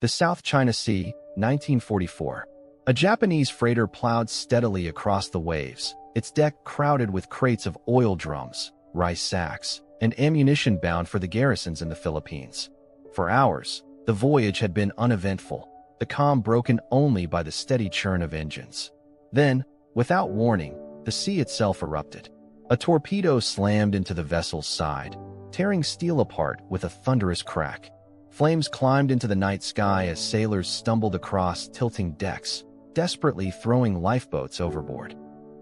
The South China Sea, 1944. A Japanese freighter plowed steadily across the waves, its deck crowded with crates of oil drums, rice sacks, and ammunition bound for the garrisons in the Philippines. For hours, the voyage had been uneventful, the calm broken only by the steady churn of engines. Then, without warning, the sea itself erupted. A torpedo slammed into the vessel's side, tearing steel apart with a thunderous crack. Flames climbed into the night sky as sailors stumbled across tilting decks, desperately throwing lifeboats overboard.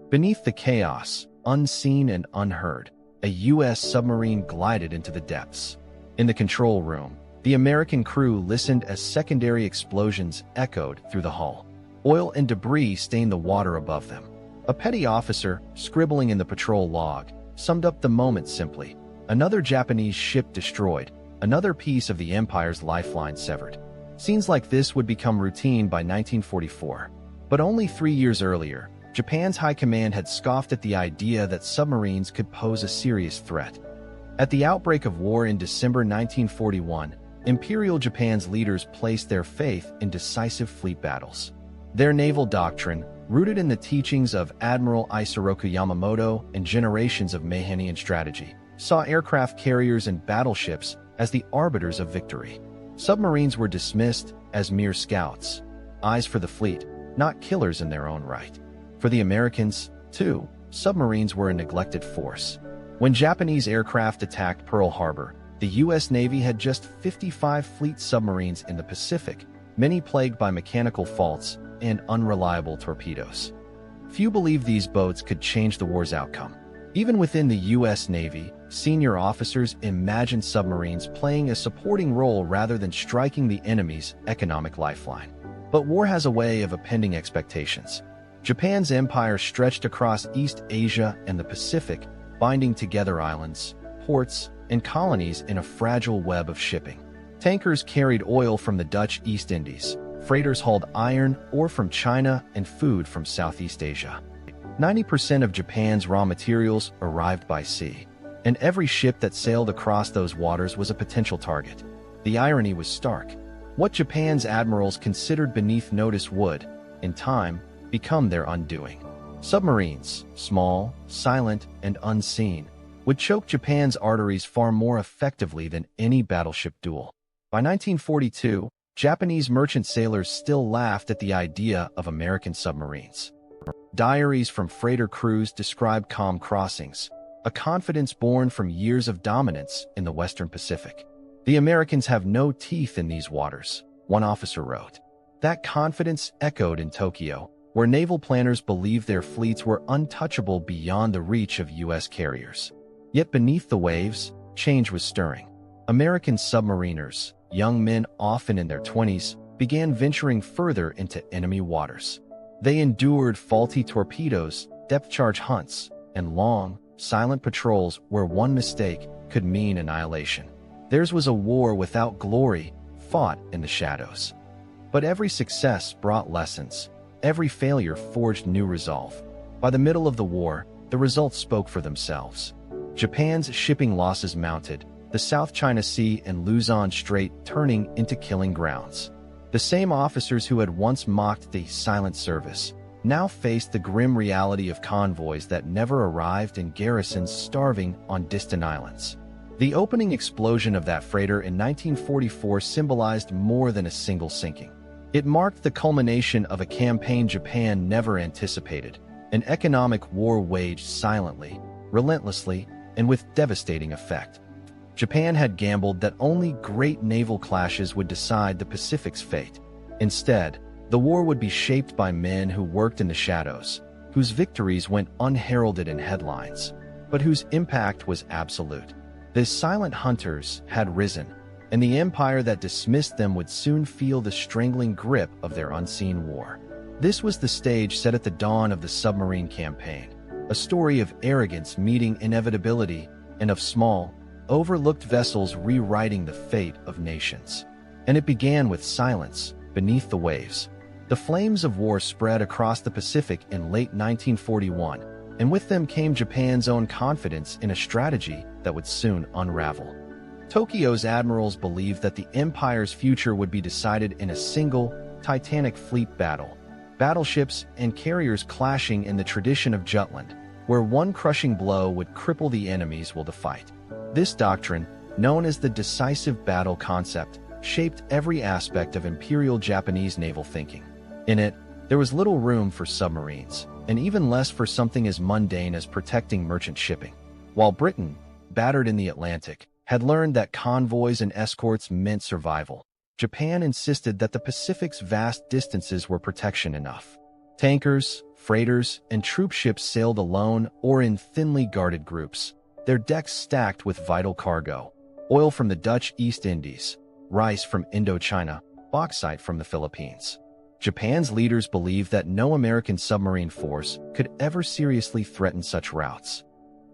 Beneath the chaos, unseen and unheard, a U.S. submarine glided into the depths. In the control room, the American crew listened as secondary explosions echoed through the hull. Oil and debris stained the water above them. A petty officer, scribbling in the patrol log, summed up the moment simply: another Japanese ship destroyed, another piece of the Empire's lifeline severed. Scenes like this would become routine by 1944. But only 3 years earlier, Japan's high command had scoffed at the idea that submarines could pose a serious threat. At the outbreak of war in December 1941, Imperial Japan's leaders placed their faith in decisive fleet battles. Their naval doctrine, rooted in the teachings of Admiral Isoroku Yamamoto and generations of Mahanian strategy, saw aircraft carriers and battleships as the arbiters of victory. Submarines were dismissed as mere scouts, eyes for the fleet, not killers in their own right. For the Americans, too, submarines were a neglected force. When Japanese aircraft attacked Pearl Harbor, the U.S. Navy had just 55 fleet submarines in the Pacific, many plagued by mechanical faults and unreliable torpedoes. Few believed these boats could change the war's outcome. Even within the U.S. Navy, senior officers imagined submarines playing a supporting role rather than striking the enemy's economic lifeline. But war has a way of upending expectations. Japan's empire stretched across East Asia and the Pacific, binding together islands, ports, and colonies in a fragile web of shipping. Tankers carried oil from the Dutch East Indies, freighters hauled iron, ore from China, and food from Southeast Asia. 90% of Japan's raw materials arrived by sea, and every ship that sailed across those waters was a potential target. The irony was stark. What Japan's admirals considered beneath notice would, in time, become their undoing. Submarines, small, silent, and unseen, would choke Japan's arteries far more effectively than any battleship duel. By 1942, Japanese merchant sailors still laughed at the idea of American submarines. Diaries from freighter crews described calm crossings, a confidence born from years of dominance in the Western Pacific. "The Americans have no teeth in these waters," one officer wrote. That confidence echoed in Tokyo, where naval planners believed their fleets were untouchable beyond the reach of U.S. carriers. Yet beneath the waves, change was stirring. American submariners, young men often in their 20s, began venturing further into enemy waters. They endured faulty torpedoes, depth-charge hunts, and long, silent patrols where one mistake could mean annihilation. Theirs was a war without glory, fought in the shadows. But every success brought lessons. Every failure forged new resolve. By the middle of the war, the results spoke for themselves. Japan's shipping losses mounted, the South China Sea and Luzon Strait turning into killing grounds. The same officers who had once mocked the silent service now faced the grim reality of convoys that never arrived and garrisons starving on distant islands. The opening explosion of that freighter in 1944 symbolized more than a single sinking. It marked the culmination of a campaign Japan never anticipated, an economic war waged silently, relentlessly, and with devastating effect. Japan had gambled that only great naval clashes would decide the Pacific's fate. Instead, the war would be shaped by men who worked in the shadows, whose victories went unheralded in headlines, but whose impact was absolute. The silent hunters had risen, and the empire that dismissed them would soon feel the strangling grip of their unseen war. This was the stage set at the dawn of the submarine campaign, a story of arrogance meeting inevitability and of small, overlooked vessels rewriting the fate of nations. And it began with silence, beneath the waves. The flames of war spread across the Pacific in late 1941, and with them came Japan's own confidence in a strategy that would soon unravel. Tokyo's admirals believed that the empire's future would be decided in a single, titanic fleet battle, battleships and carriers clashing in the tradition of Jutland, where one crushing blow would cripple the enemies will to fight. This doctrine, known as the decisive battle concept, shaped every aspect of Imperial Japanese naval thinking. In it, there was little room for submarines, and even less for something as mundane as protecting merchant shipping. While Britain, battered in the Atlantic, had learned that convoys and escorts meant survival, Japan insisted that the Pacific's vast distances were protection enough. Tankers, freighters, and troop ships sailed alone or in thinly guarded groups, their decks stacked with vital cargo: oil from the Dutch East Indies, rice from Indochina, bauxite from the Philippines. Japan's leaders believed that no American submarine force could ever seriously threaten such routes.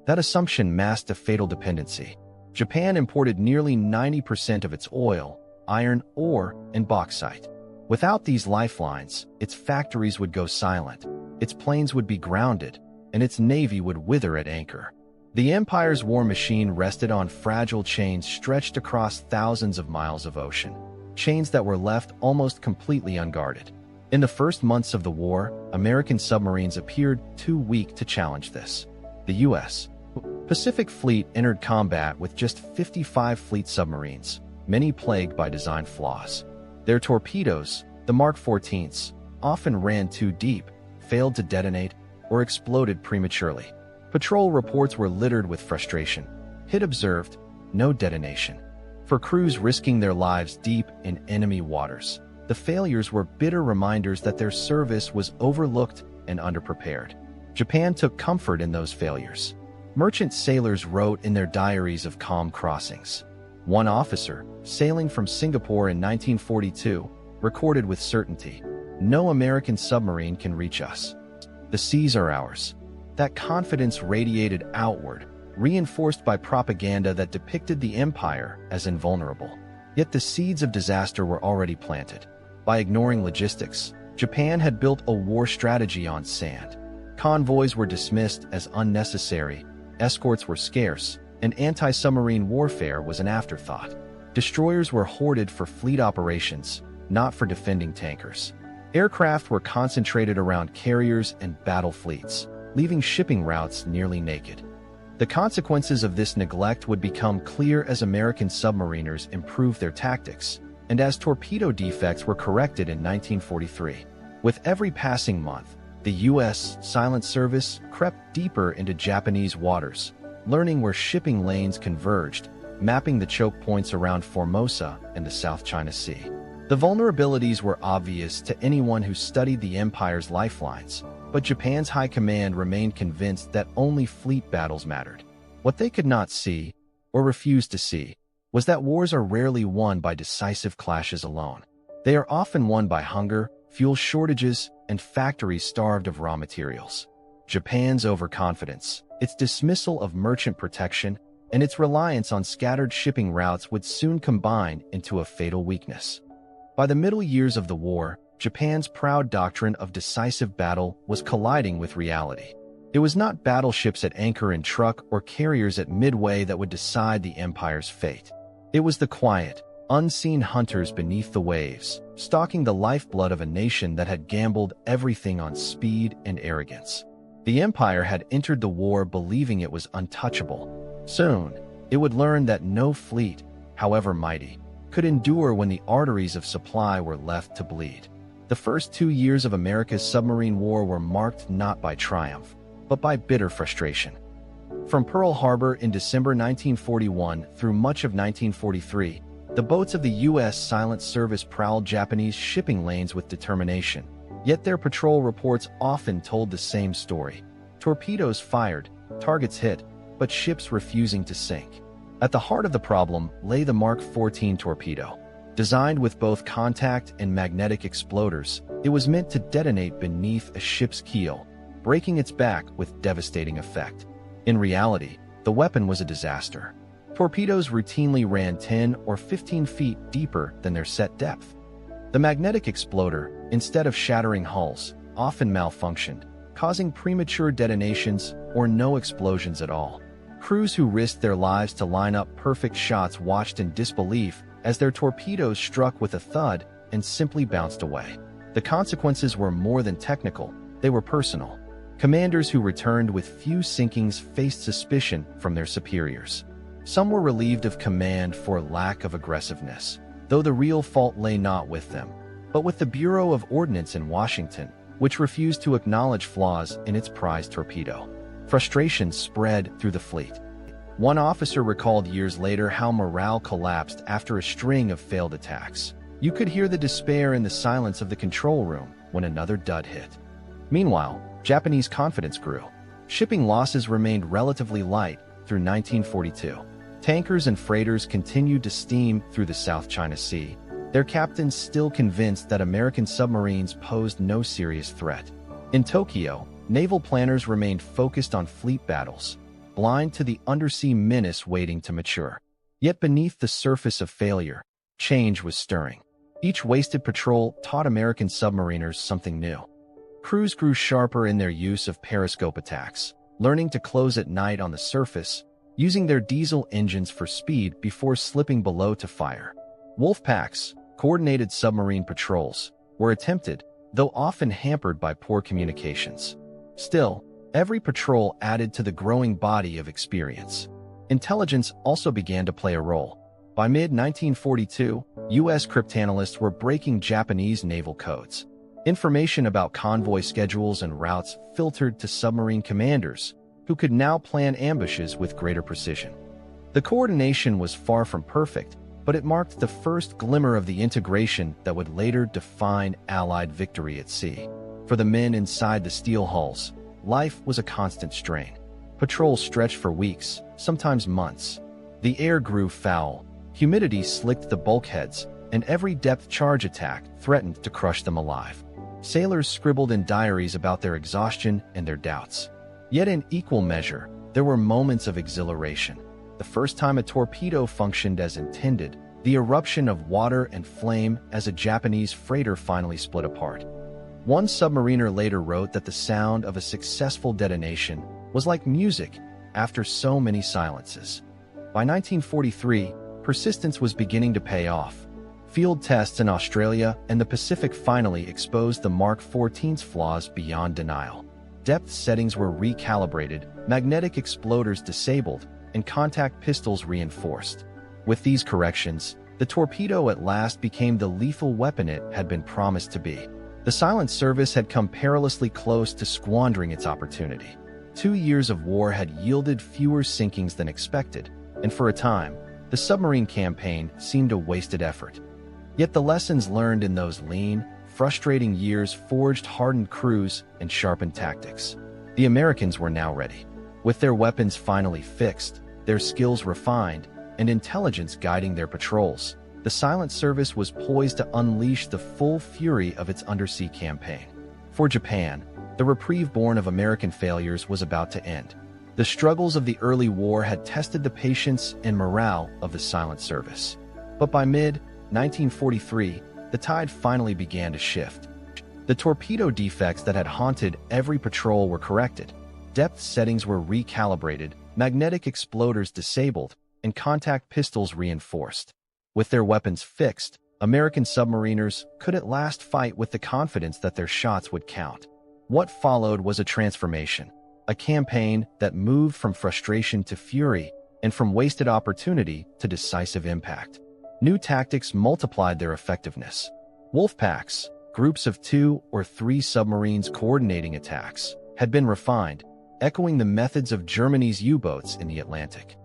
That assumption masked a fatal dependency. Japan imported nearly 90% of its oil, iron ore, and bauxite. Without these lifelines, its factories would go silent, its planes would be grounded, and its navy would wither at anchor. The empire's war machine rested on fragile chains stretched across thousands of miles of ocean, chains that were left almost completely unguarded. In the first months of the war, American submarines appeared too weak to challenge this. The U.S. Pacific Fleet entered combat with just 55 fleet submarines, many plagued by design flaws. Their torpedoes, the Mark 14s, often ran too deep, failed to detonate, or exploded prematurely. Patrol reports were littered with frustration. Hit observed, no detonation. For crews risking their lives deep in enemy waters, the failures were bitter reminders that their service was overlooked and underprepared. Japan took comfort in those failures. Merchant sailors wrote in their diaries of calm crossings. One officer, sailing from Singapore in 1942, recorded with certainty, "No American submarine can reach us. The seas are ours." That confidence radiated outward, reinforced by propaganda that depicted the empire as invulnerable. Yet the seeds of disaster were already planted. By ignoring logistics, Japan had built a war strategy on sand. Convoys were dismissed as unnecessary, escorts were scarce, and anti-submarine warfare was an afterthought. Destroyers were hoarded for fleet operations, not for defending tankers. Aircraft were concentrated around carriers and battle fleets, leaving shipping routes nearly naked. The consequences of this neglect would become clear as American submariners improved their tactics, and as torpedo defects were corrected in 1943. With every passing month, the U.S. Silent Service crept deeper into Japanese waters, learning where shipping lanes converged, mapping the choke points around Formosa and the South China Sea. The vulnerabilities were obvious to anyone who studied the empire's lifelines, but Japan's high command remained convinced that only fleet battles mattered. What they could not see, or refused to see, was that wars are rarely won by decisive clashes alone. They are often won by hunger, fuel shortages, and factories starved of raw materials. Japan's overconfidence, its dismissal of merchant protection, and its reliance on scattered shipping routes would soon combine into a fatal weakness. By the middle years of the war, Japan's proud doctrine of decisive battle was colliding with reality. It was not battleships at anchor in truck or carriers at midway that would decide the empire's fate. It was the quiet, unseen hunters beneath the waves, stalking the lifeblood of a nation that had gambled everything on speed and arrogance. The empire had entered the war believing it was untouchable. Soon, it would learn that no fleet, however mighty, could endure when the arteries of supply were left to bleed. The first 2 years of America's submarine war were marked not by triumph, but by bitter frustration. From Pearl Harbor in December 1941 through much of 1943, the boats of the U.S. Silent Service prowled Japanese shipping lanes with determination. Yet their patrol reports often told the same story. Torpedoes fired, targets hit, but ships refusing to sink. At the heart of the problem lay the Mark 14 torpedo. Designed with both contact and magnetic exploders, it was meant to detonate beneath a ship's keel, breaking its back with devastating effect. In reality, the weapon was a disaster. Torpedoes routinely ran 10 or 15 feet deeper than their set depth. The magnetic exploder, instead of shattering hulls, often malfunctioned, causing premature detonations or no explosions at all. Crews who risked their lives to line up perfect shots watched in disbelief as their torpedoes struck with a thud and simply bounced away. The consequences were more than technical, they were personal. Commanders who returned with few sinkings faced suspicion from their superiors. Some were relieved of command for lack of aggressiveness, though the real fault lay not with them, but with the Bureau of Ordnance in Washington, which refused to acknowledge flaws in its prize torpedo. Frustration spread through the fleet. One officer recalled years later how morale collapsed after a string of failed attacks. You could hear the despair in the silence of the control room when another dud hit. Meanwhile, Japanese confidence grew. Shipping losses remained relatively light through 1942. Tankers and freighters continued to steam through the South China Sea, their captains still convinced that American submarines posed no serious threat. In Tokyo, naval planners remained focused on fleet battles, blind to the undersea menace waiting to mature. Yet beneath the surface of failure, change was stirring. Each wasted patrol taught American submariners something new. Crews grew sharper in their use of periscope attacks, learning to close at night on the surface, using their diesel engines for speed before slipping below to fire. Wolf packs, coordinated submarine patrols, were attempted, though often hampered by poor communications. Still, every patrol added to the growing body of experience. Intelligence also began to play a role. By mid-1942, U.S. cryptanalysts were breaking Japanese naval codes. Information about convoy schedules and routes filtered to submarine commanders, who could now plan ambushes with greater precision. The coordination was far from perfect, but it marked the first glimmer of the integration that would later define Allied victory at sea. For the men inside the steel hulls, life was a constant strain. Patrols stretched for weeks, sometimes months. The air grew foul, humidity slicked the bulkheads, and every depth charge attack threatened to crush them alive. Sailors scribbled in diaries about their exhaustion and their doubts. Yet in equal measure, there were moments of exhilaration. The first time a torpedo functioned as intended, the eruption of water and flame as a Japanese freighter finally split apart. One submariner later wrote that the sound of a successful detonation was like music after so many silences. By 1943, persistence was beginning to pay off. Field tests in Australia and the Pacific finally exposed the Mark XIV's flaws beyond denial. Depth settings were recalibrated, magnetic exploders disabled, and contact pistols reinforced. With these corrections, the torpedo at last became the lethal weapon it had been promised to be. The silent service had come perilously close to squandering its opportunity. 2 years of war had yielded fewer sinkings than expected, and for a time, the submarine campaign seemed a wasted effort. Yet the lessons learned in those lean, frustrating years forged hardened crews and sharpened tactics. The Americans were now ready. With their weapons finally fixed, their skills refined, and intelligence guiding their patrols, the silent service was poised to unleash the full fury of its undersea campaign. For Japan, the reprieve born of American failures was about to end. The struggles of the early war had tested the patience and morale of the silent service. But by mid-1943, the tide finally began to shift. The torpedo defects that had haunted every patrol were corrected. Depth settings were recalibrated, magnetic exploders disabled, and contact pistols reinforced. With their weapons fixed, American submariners could at last fight with the confidence that their shots would count. What followed was a transformation, a campaign that moved from frustration to fury and from wasted opportunity to decisive impact. New tactics multiplied their effectiveness. Wolf packs, groups of 2 or 3 submarines coordinating attacks, had been refined, echoing the methods of Germany's U-boats in the Atlantic.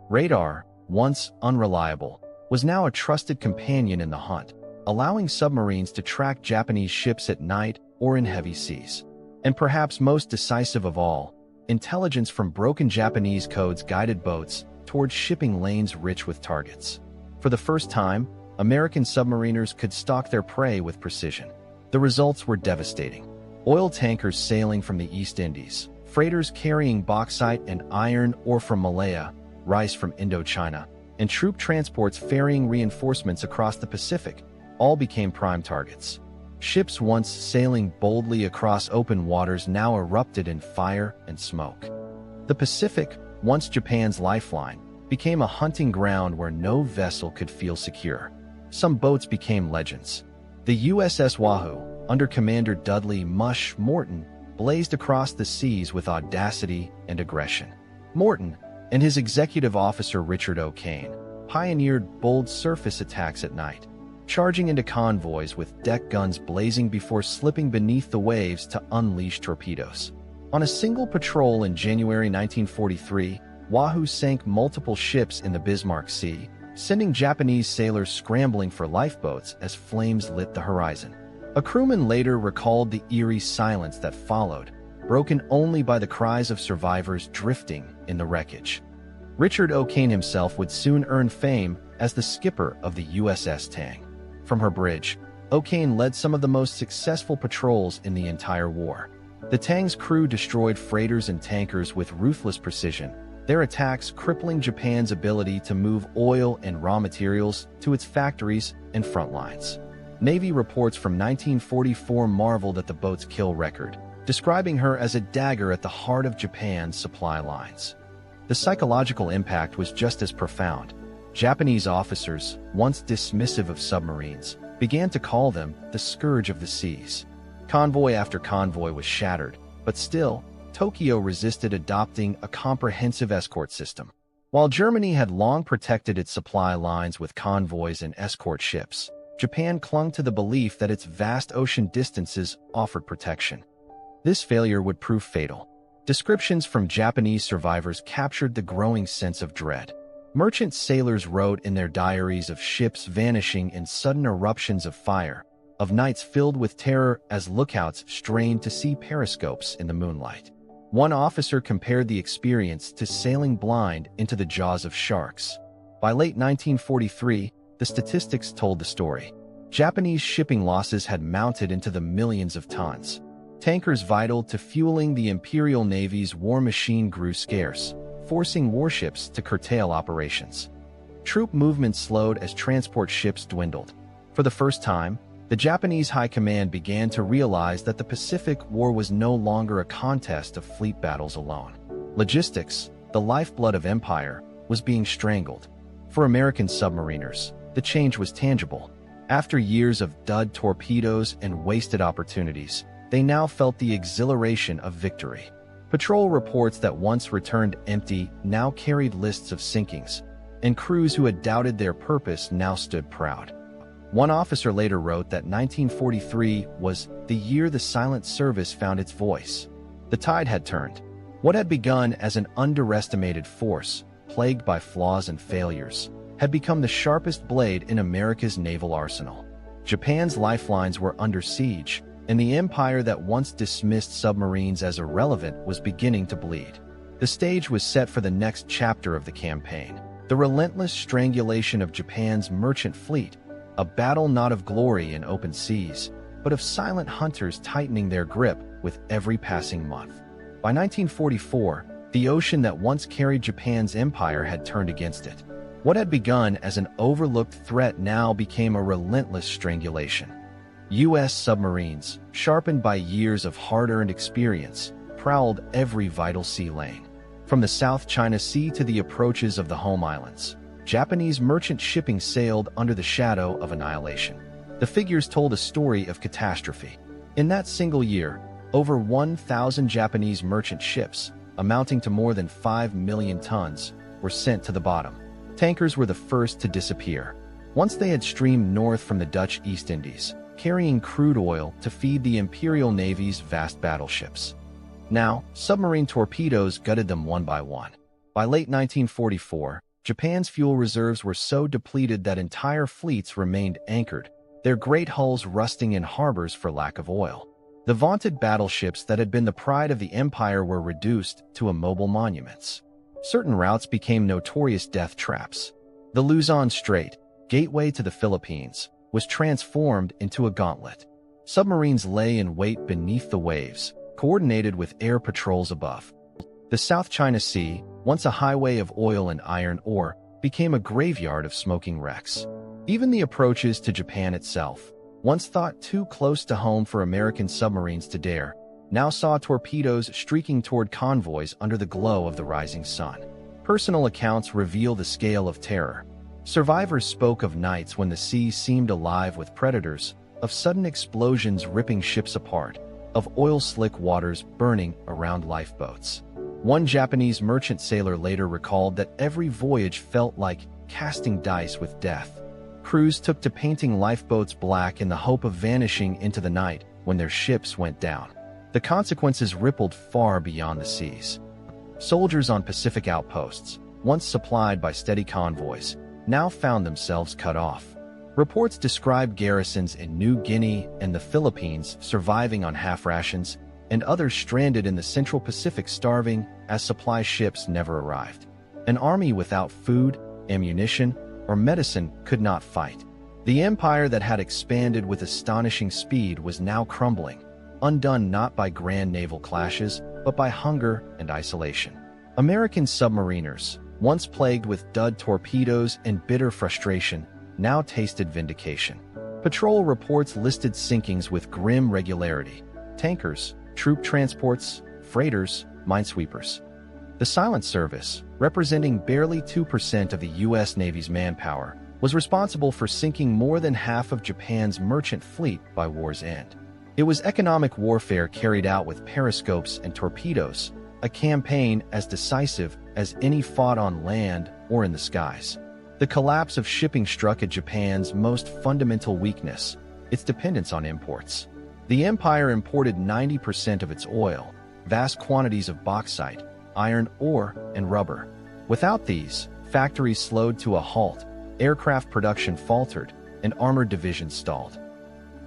Radar, once unreliable, was now a trusted companion in the hunt, allowing submarines to track Japanese ships at night or in heavy seas. And perhaps most decisive of all, intelligence from broken Japanese codes guided boats towards shipping lanes rich with targets. For the first time, American submariners could stalk their prey with precision. The results were devastating. Oil tankers sailing from the East Indies, freighters carrying bauxite and iron ore from Malaya, rice from Indochina, and troop transports ferrying reinforcements across the Pacific all became prime targets. Ships once sailing boldly across open waters now erupted in fire and smoke. The Pacific, once Japan's lifeline, became a hunting ground where no vessel could feel secure. Some boats became legends. The USS Wahoo, under Commander Dudley "Mush" Morton, blazed across the seas with audacity and aggression. Morton, and his executive officer Richard O'Kane, pioneered bold surface attacks at night, charging into convoys with deck guns blazing before slipping beneath the waves to unleash torpedoes. On a single patrol in January 1943, Wahoo sank multiple ships in the Bismarck Sea, sending Japanese sailors scrambling for lifeboats as flames lit the horizon. A crewman later recalled the eerie silence that followed, broken only by the cries of survivors drifting in the wreckage. Richard O'Kane himself would soon earn fame as the skipper of the USS Tang. From her bridge, O'Kane led some of the most successful patrols in the entire war. The Tang's crew destroyed freighters and tankers with ruthless precision, their attacks crippling Japan's ability to move oil and raw materials to its factories and front lines. Navy reports from 1944 marveled at the boat's kill record, describing her as a dagger at the heart of Japan's supply lines. The psychological impact was just as profound. Japanese officers, once dismissive of submarines, began to call them the scourge of the seas. Convoy after convoy was shattered, but still, Tokyo resisted adopting a comprehensive escort system. While Germany had long protected its supply lines with convoys and escort ships, Japan clung to the belief that its vast ocean distances offered protection. This failure would prove fatal. Descriptions from Japanese survivors captured the growing sense of dread. Merchant sailors wrote in their diaries of ships vanishing in sudden eruptions of fire, of nights filled with terror as lookouts strained to see periscopes in the moonlight. One officer compared the experience to sailing blind into the jaws of sharks. By late 1943, the statistics told the story. Japanese shipping losses had mounted into the millions of tons. Tankers vital to fueling the Imperial Navy's war machine grew scarce, forcing warships to curtail operations. Troop movement slowed as transport ships dwindled. For the first time, the Japanese High Command began to realize that the Pacific War was no longer a contest of fleet battles alone. Logistics, the lifeblood of empire, was being strangled. For American submariners, the change was tangible. After years of dud torpedoes and wasted opportunities, they now felt the exhilaration of victory. Patrol reports that once returned empty now carried lists of sinkings, and crews who had doubted their purpose now stood proud. One officer later wrote that 1943 was the year the silent service found its voice. The tide had turned. What had begun as an underestimated force, plagued by flaws and failures, had become the sharpest blade in America's naval arsenal. Japan's lifelines were under siege, and the empire that once dismissed submarines as irrelevant was beginning to bleed. The stage was set for the next chapter of the campaign, the relentless strangulation of Japan's merchant fleet, a battle not of glory in open seas, but of silent hunters tightening their grip with every passing month. By 1944, the ocean that once carried Japan's empire had turned against it. What had begun as an overlooked threat now became a relentless strangulation. U.S. submarines, sharpened by years of hard-earned experience, prowled every vital sea lane. From the South China Sea to the approaches of the home islands, Japanese merchant shipping sailed under the shadow of annihilation. The figures told a story of catastrophe. In that single year, over 1,000 Japanese merchant ships, amounting to more than 5 million tons, were sent to the bottom. Tankers were the first to disappear. Once they had streamed north from the Dutch East Indies, carrying crude oil to feed the Imperial Navy's vast battleships. Now, submarine torpedoes gutted them one by one. By late 1944, Japan's fuel reserves were so depleted that entire fleets remained anchored, their great hulls rusting in harbors for lack of oil. The vaunted battleships that had been the pride of the empire were reduced to immobile monuments. Certain routes became notorious death traps. The Luzon Strait, gateway to the Philippines, was transformed into a gauntlet. Submarines lay in wait beneath the waves, coordinated with air patrols above. The South China Sea, once a highway of oil and iron ore, became a graveyard of smoking wrecks. Even the approaches to Japan itself, once thought too close to home for American submarines to dare, now saw torpedoes streaking toward convoys under the glow of the rising sun. Personal accounts reveal the scale of terror. Survivors spoke of nights when the sea seemed alive with predators, of sudden explosions ripping ships apart, of oil-slick waters burning around lifeboats. One Japanese merchant sailor later recalled that every voyage felt like casting dice with death. Crews took to painting lifeboats black in the hope of vanishing into the night when their ships went down. The consequences rippled far beyond the seas. Soldiers on Pacific outposts, once supplied by steady convoys, now found themselves cut off. Reports describe garrisons in New Guinea and the Philippines surviving on half rations, and others stranded in the Central Pacific starving as supply ships never arrived. An army without food, ammunition, or medicine could not fight. The empire that had expanded with astonishing speed was now crumbling, undone not by grand naval clashes, but by hunger and isolation. American submariners, once plagued with dud torpedoes and bitter frustration, now tasted vindication. Patrol reports listed sinkings with grim regularity: tankers, troop transports, freighters, minesweepers. The Silent Service, representing barely 2% of the U.S. Navy's manpower, was responsible for sinking more than half of Japan's merchant fleet by war's end. It was economic warfare carried out with periscopes and torpedoes, a campaign as decisive as any fought on land or in the skies. The collapse of shipping struck at Japan's most fundamental weakness, its dependence on imports. The empire imported 90% of its oil, vast quantities of bauxite, iron ore, and rubber. Without these, factories slowed to a halt, aircraft production faltered, and armored divisions stalled.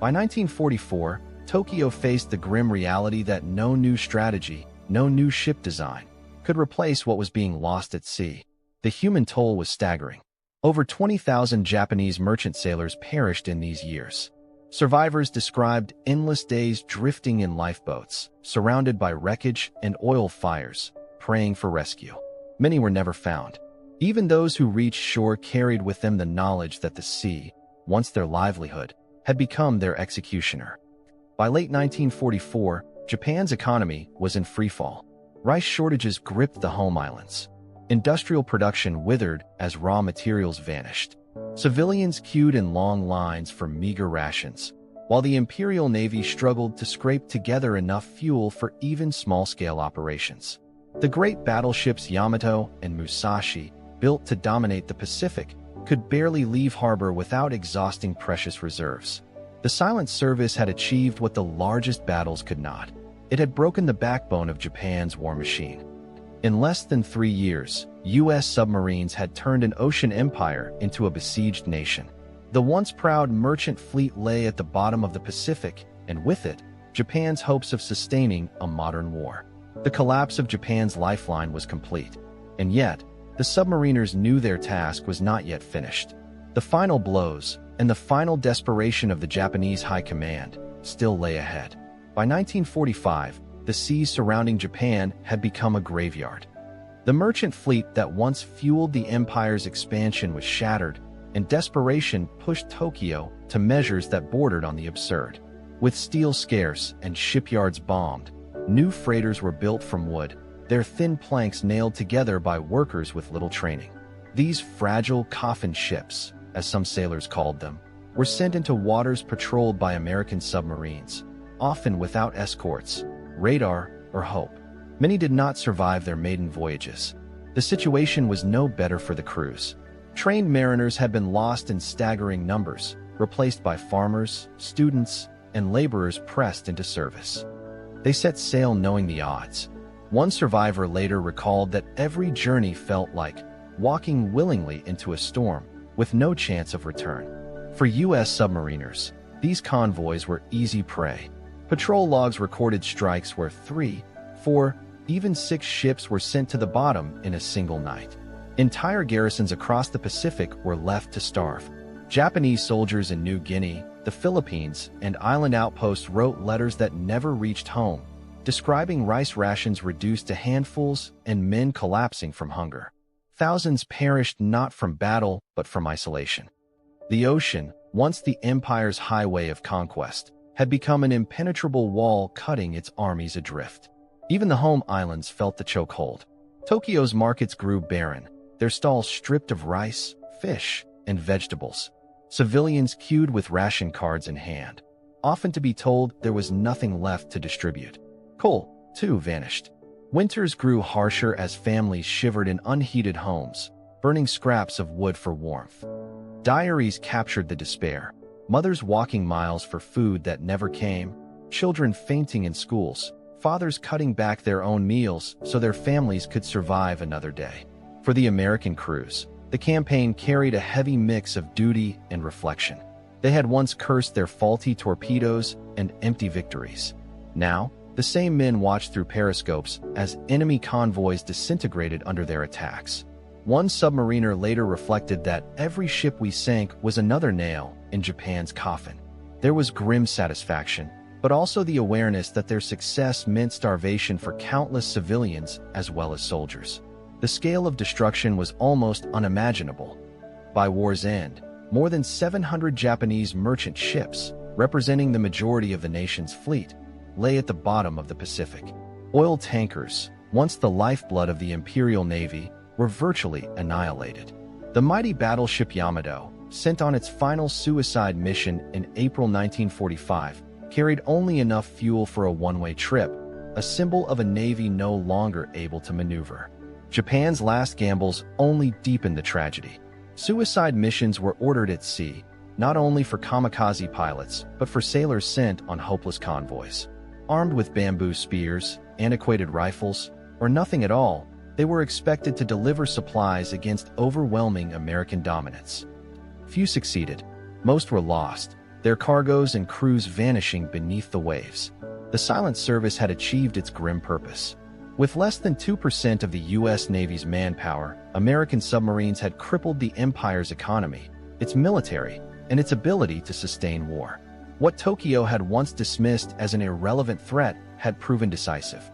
By 1944, Tokyo faced the grim reality that no new strategy, no new ship design, could replace what was being lost at sea. The human toll was staggering. Over 20,000 Japanese merchant sailors perished in these years. Survivors described endless days drifting in lifeboats, surrounded by wreckage and oil fires, praying for rescue. Many were never found. Even those who reached shore carried with them the knowledge that the sea, once their livelihood, had become their executioner. By late 1944, Japan's economy was in freefall. Rice shortages gripped the home islands. Industrial production withered as raw materials vanished. Civilians queued in long lines for meager rations, while the Imperial Navy struggled to scrape together enough fuel for even small-scale operations. The great battleships Yamato and Musashi, built to dominate the Pacific, could barely leave harbor without exhausting precious reserves. The Silent Service had achieved what the largest battles could not. It had broken the backbone of Japan's war machine. In less than 3 years, U.S. submarines had turned an ocean empire into a besieged nation. The once proud merchant fleet lay at the bottom of the Pacific, and with it, Japan's hopes of sustaining a modern war. The collapse of Japan's lifeline was complete, and yet, the submariners knew their task was not yet finished. The final blows, and the final desperation of the Japanese High Command, still lay ahead. By 1945, the seas surrounding Japan had become a graveyard. The merchant fleet that once fueled the empire's expansion was shattered, and desperation pushed Tokyo to measures that bordered on the absurd. With steel scarce and shipyards bombed, new freighters were built from wood, their thin planks nailed together by workers with little training. These fragile coffin ships, as some sailors called them, were sent into waters patrolled by American submarines, often without escorts, radar, or hope. Many did not survive their maiden voyages. The situation was no better for the crews. Trained mariners had been lost in staggering numbers, replaced by farmers, students, and laborers pressed into service. They set sail knowing the odds. One survivor later recalled that every journey felt like walking willingly into a storm, with no chance of return. For U.S. submariners, these convoys were easy prey. Patrol logs recorded strikes where 3, 4, even 6 ships were sent to the bottom in a single night. Entire garrisons across the Pacific were left to starve. Japanese soldiers in New Guinea, the Philippines, and island outposts wrote letters that never reached home, describing rice rations reduced to handfuls and men collapsing from hunger. Thousands perished not from battle but from isolation. The ocean, once the empire's highway of conquest, had become an impenetrable wall cutting its armies adrift. Even the home islands felt the chokehold. Tokyo's markets grew barren, their stalls stripped of rice, fish, and vegetables. Civilians queued with ration cards in hand, often to be told there was nothing left to distribute. Coal, too, vanished. Winters grew harsher as families shivered in unheated homes, burning scraps of wood for warmth. Diaries captured the despair, mothers walking miles for food that never came, children fainting in schools, fathers cutting back their own meals so their families could survive another day. For the American crews, the campaign carried a heavy mix of duty and reflection. They had once cursed their faulty torpedoes and empty victories. Now, the same men watched through periscopes as enemy convoys disintegrated under their attacks. One submariner later reflected that every ship we sank was another nail in Japan's coffin. There was grim satisfaction, but also the awareness that their success meant starvation for countless civilians as well as soldiers. The scale of destruction was almost unimaginable. By war's end, more than 700 Japanese merchant ships, representing the majority of the nation's fleet, lay at the bottom of the Pacific. Oil tankers, once the lifeblood of the Imperial Navy, were virtually annihilated. The mighty battleship Yamato, sent on its final suicide mission in April 1945, carried only enough fuel for a one-way trip, a symbol of a navy no longer able to maneuver. Japan's last gambles only deepened the tragedy. Suicide missions were ordered at sea, not only for kamikaze pilots, but for sailors sent on hopeless convoys. Armed with bamboo spears, antiquated rifles, or nothing at all, they were expected to deliver supplies against overwhelming American dominance. Few succeeded. Most were lost, their cargoes and crews vanishing beneath the waves. The silent service had achieved its grim purpose. With less than 2% of the U.S. Navy's manpower, American submarines had crippled the empire's economy, its military, and its ability to sustain war. What Tokyo had once dismissed as an irrelevant threat had proven decisive.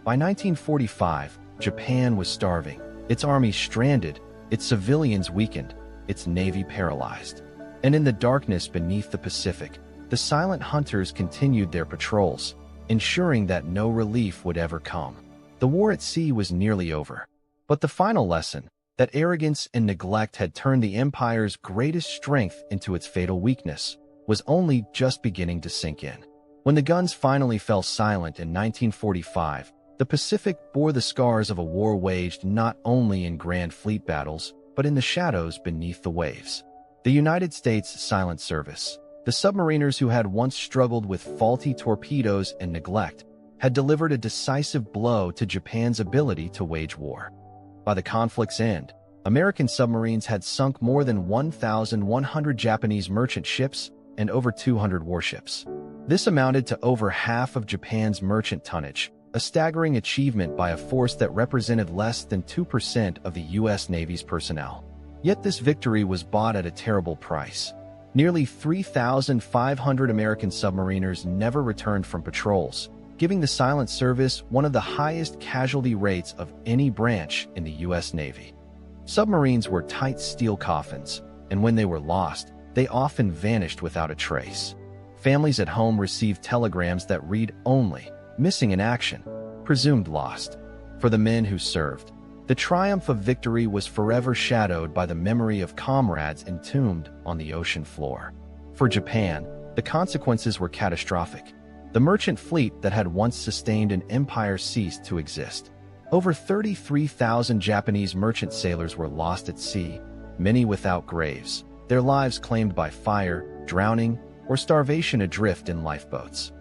By 1945, Japan was starving, its army stranded, its civilians weakened, its navy paralyzed. And in the darkness beneath the Pacific, the silent hunters continued their patrols, ensuring that no relief would ever come. The war at sea was nearly over. But the final lesson, that arrogance and neglect had turned the empire's greatest strength into its fatal weakness, was only just beginning to sink in. When the guns finally fell silent in 1945, the Pacific bore the scars of a war waged not only in grand fleet battles, but in the shadows beneath the waves. The United States Silent Service, the submariners who had once struggled with faulty torpedoes and neglect, had delivered a decisive blow to Japan's ability to wage war. By the conflict's end, American submarines had sunk more than 1,100 Japanese merchant ships and over 200 warships. This amounted to over half of Japan's merchant tonnage, a staggering achievement by a force that represented less than 2% of the U.S. Navy's personnel. Yet this victory was bought at a terrible price. Nearly 3,500 American submariners never returned from patrols, giving the Silent Service one of the highest casualty rates of any branch in the U.S. Navy. Submarines were tight steel coffins, and when they were lost, they often vanished without a trace. Families at home received telegrams that read only, "Missing in action," presumed lost. For the men who served, the triumph of victory was forever shadowed by the memory of comrades entombed on the ocean floor. For Japan, the consequences were catastrophic. The merchant fleet that had once sustained an empire ceased to exist. Over 33,000 Japanese merchant sailors were lost at sea, many without graves, their lives claimed by fire, drowning, or starvation adrift in lifeboats.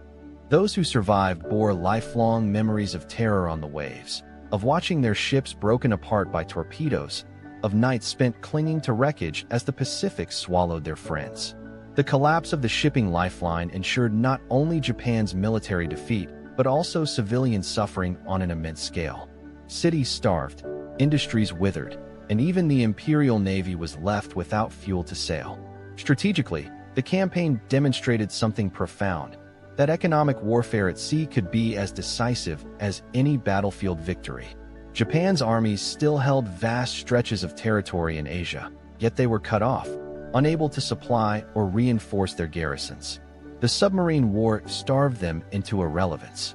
Those who survived bore lifelong memories of terror on the waves, of watching their ships broken apart by torpedoes, of nights spent clinging to wreckage as the Pacific swallowed their friends. The collapse of the shipping lifeline ensured not only Japan's military defeat, but also civilian suffering on an immense scale. Cities starved, industries withered, and even the Imperial Navy was left without fuel to sail. Strategically, the campaign demonstrated something profound, that economic warfare at sea could be as decisive as any battlefield victory. Japan's armies still held vast stretches of territory in Asia, yet they were cut off, unable to supply or reinforce their garrisons. The submarine war starved them into irrelevance.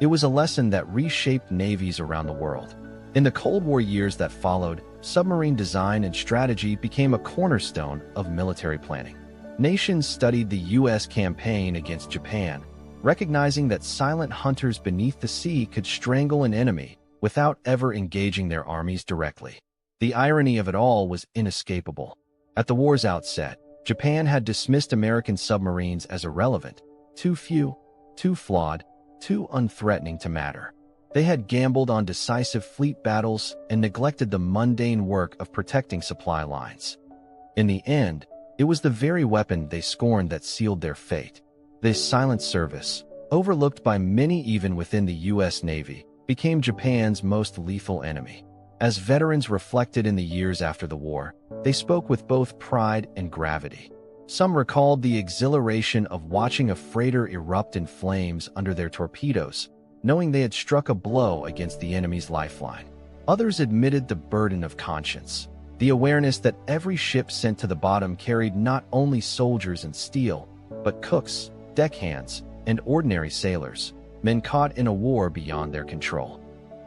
It was a lesson that reshaped navies around the world. In the Cold War years that followed, submarine design and strategy became a cornerstone of military planning. Nations studied the U.S. campaign against Japan, recognizing that silent hunters beneath the sea could strangle an enemy without ever engaging their armies directly. The irony of it all was inescapable. At the war's outset, Japan had dismissed American submarines as irrelevant, too few, too flawed, too unthreatening to matter. They had gambled on decisive fleet battles and neglected the mundane work of protecting supply lines. In the end, it was the very weapon they scorned that sealed their fate. This silent service, overlooked by many even within the U.S. Navy, became Japan's most lethal enemy. As veterans reflected in the years after the war, they spoke with both pride and gravity. Some recalled the exhilaration of watching a freighter erupt in flames under their torpedoes, knowing they had struck a blow against the enemy's lifeline. Others admitted the burden of conscience, the awareness that every ship sent to the bottom carried not only soldiers and steel, but cooks, deckhands, and ordinary sailors, men caught in a war beyond their control.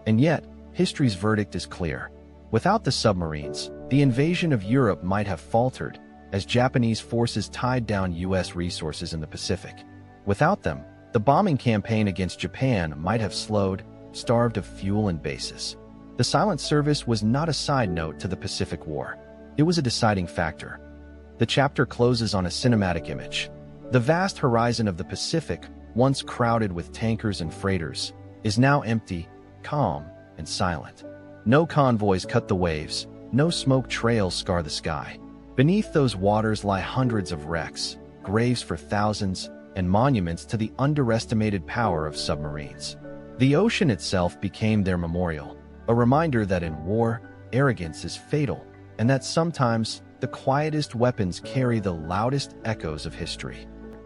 And yet, history's verdict is clear. Without the submarines, the invasion of Europe might have faltered, as Japanese forces tied down U.S. resources in the Pacific. Without them, the bombing campaign against Japan might have slowed, starved of fuel and bases. The silent service was not a side note to the Pacific War. It was a deciding factor. The chapter closes on a cinematic image. The vast horizon of the Pacific, once crowded with tankers and freighters, is now empty, calm, and silent. No convoys cut the waves, no smoke trails scar the sky. Beneath those waters lie hundreds of wrecks, graves for thousands, and monuments to the underestimated power of submarines. The ocean itself became their memorial, a reminder that in war, arrogance is fatal, and that sometimes the quietest weapons carry the loudest echoes of history.